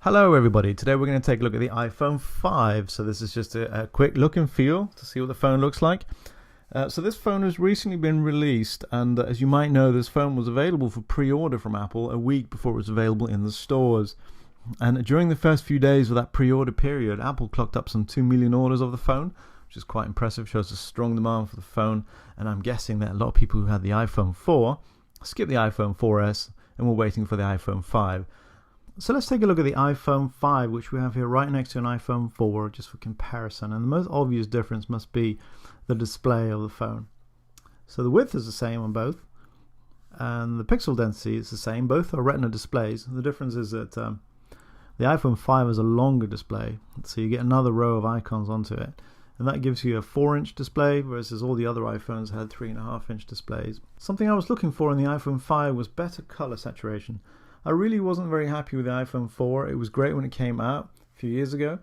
Hello everybody, today we're going to take a look at the iPhone 5. So this is just a quick look and feel to see what the phone looks like. So this phone has recently been released, and as you might know, this phone was available for pre-order from Apple a week before it was available in the stores. And during the first few days of that pre-order period, Apple clocked up some 2 million orders of the phone, which is quite impressive, shows a strong demand for the phone. And I'm guessing that a lot of people who had the iPhone 4 skipped the iPhone 4S and were waiting for the iPhone 5. So let's take a look at the iPhone 5, which we have here right next to an iPhone 4, just for comparison. And the most obvious difference must be the display of the phone. So the width is the same on both, and the pixel density is the same. Both are Retina displays. The difference is that the iPhone 5 has a longer display, so you get another row of icons onto it. And that gives you a 4-inch display, versus all the other iPhones had 3.5-inch displays. Something I was looking for in the iPhone 5 was better color saturation. I really wasn't very happy with the iPhone 4. It was great when it came out a few years ago.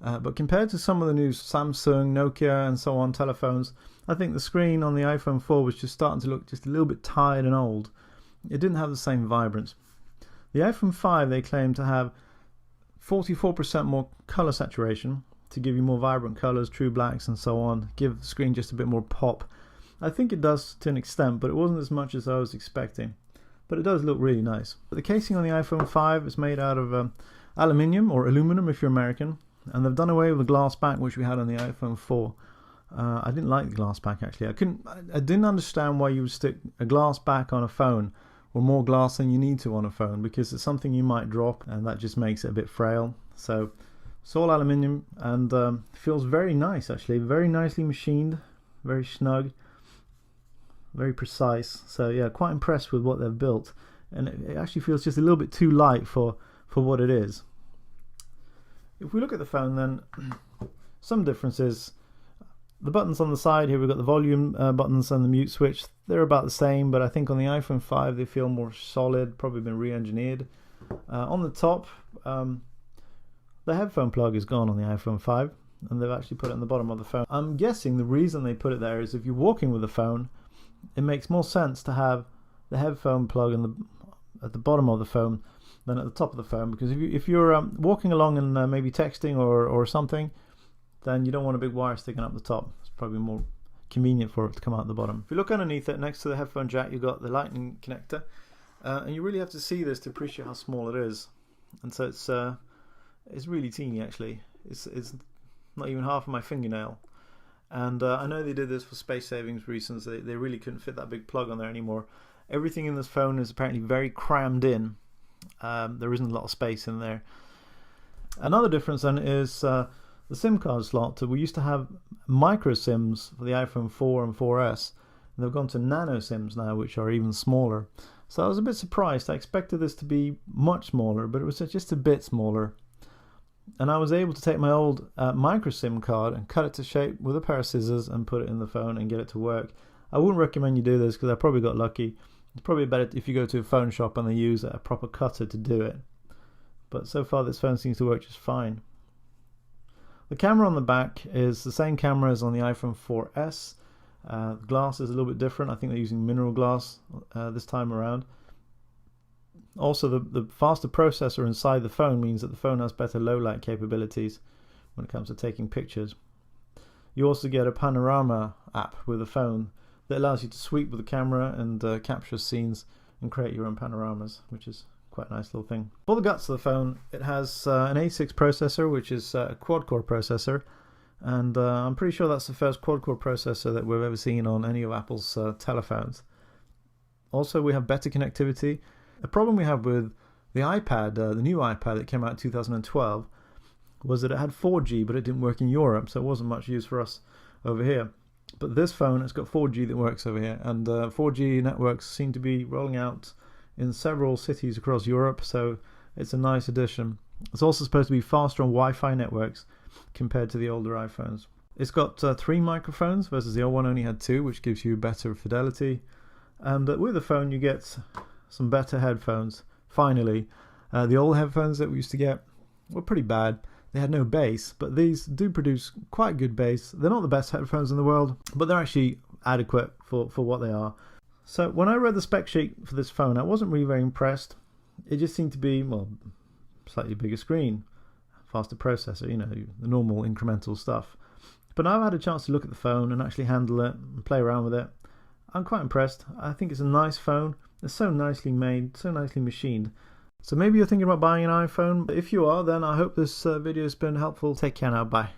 But compared to some of the new Samsung, Nokia and so on telephones, I think the screen on the iPhone 4 was just starting to look just a little bit tired and old. It didn't have the same vibrance. The iPhone 5, they claim to have 44% more color saturation to give you more vibrant colors, true blacks and so on, give the screen just a bit more pop. I think it does to an extent, but it wasn't as much as I was expecting. But it does look really nice. But the casing on the iPhone 5 is made out of aluminium, or aluminum if you're American, and they've done away with the glass back which we had on the iPhone 4. I didn't like the glass back actually. I didn't understand why you would stick a glass back on a phone, or more glass than you need to on a phone, because it's something you might drop and that just makes it a bit frail. So it's all aluminium, and feels very nice actually, very nicely machined, very snug, very precise. So yeah, quite impressed with what they've built, and it actually feels just a little bit too light for what it is. If we look at the phone, then some differences. The buttons on the side here, we've got the volume buttons and the mute switch. They're about the same, but I think on the iPhone 5 they feel more solid, probably been re-engineered. On the top, the headphone plug is gone on the iPhone 5, and they've actually put it on the bottom of the phone. I'm guessing the reason they put it there is if you're walking with the phone, it makes more sense to have the headphone plug at the bottom of the phone than at the top of the phone, because if you're walking along and maybe texting or something, then you don't want a big wire sticking up the top. It's probably more convenient for it to come out the bottom. If you look underneath it, next to the headphone jack, you've got the lightning connector, and you really have to see this to appreciate how small it is. And so it's really teeny actually. It's not even half of my fingernail. And I know they did this for space savings reasons. They really couldn't fit that big plug on there anymore. Everything in this phone is apparently very crammed in. There isn't a lot of space in there. Another difference then is the SIM card slot. We used to have micro SIMs for the iPhone 4 and 4S. And they've gone to nano SIMs now, which are even smaller. So I was a bit surprised. I expected this to be much smaller, but it was just a bit smaller. And I was able to take my old micro SIM card and cut it to shape with a pair of scissors and put it in the phone and get it to work. I wouldn't recommend you do this because I probably got lucky. It's probably better if you go to a phone shop and they use a proper cutter to do it. But so far this phone seems to work just fine. The camera on the back is the same camera as on the iPhone 4S. The glass is a little bit different. I think they're using mineral glass this time around. Also, the faster processor inside the phone means that the phone has better low light capabilities when it comes to taking pictures. You also get a panorama app with the phone that allows you to sweep with the camera and capture scenes and create your own panoramas, which is quite a nice little thing. For the guts of the phone, it has an A6 processor, which is a quad-core processor, and I'm pretty sure that's the first quad-core processor that we've ever seen on any of Apple's telephones. Also, we have better connectivity. The problem we have with the iPad, the new iPad that came out in 2012, was that it had 4G, but it didn't work in Europe, so it wasn't much use for us over here. But this phone has got 4G that works over here, and 4G networks seem to be rolling out in several cities across Europe, so it's a nice addition. It's also supposed to be faster on Wi-Fi networks compared to the older iPhones. It's got 3 microphones versus the old one only had 2, which gives you better fidelity. And with the phone you get some better headphones, finally. The old headphones that we used to get were pretty bad. They had no bass, but these do produce quite good bass. They're not the best headphones in the world, but they're actually adequate for what they are. So when I read the spec sheet for this phone, I wasn't really very impressed. it just seemed to be, well, slightly bigger screen, faster processor, you know, the normal incremental stuff. But now I've had a chance to look at the phone and actually handle it and play around with it. I'm quite impressed. I think it's a nice phone. It's so nicely made, so nicely machined. So maybe you're thinking about buying an iPhone. If you are, then I hope this video has been helpful. Take care now. Bye.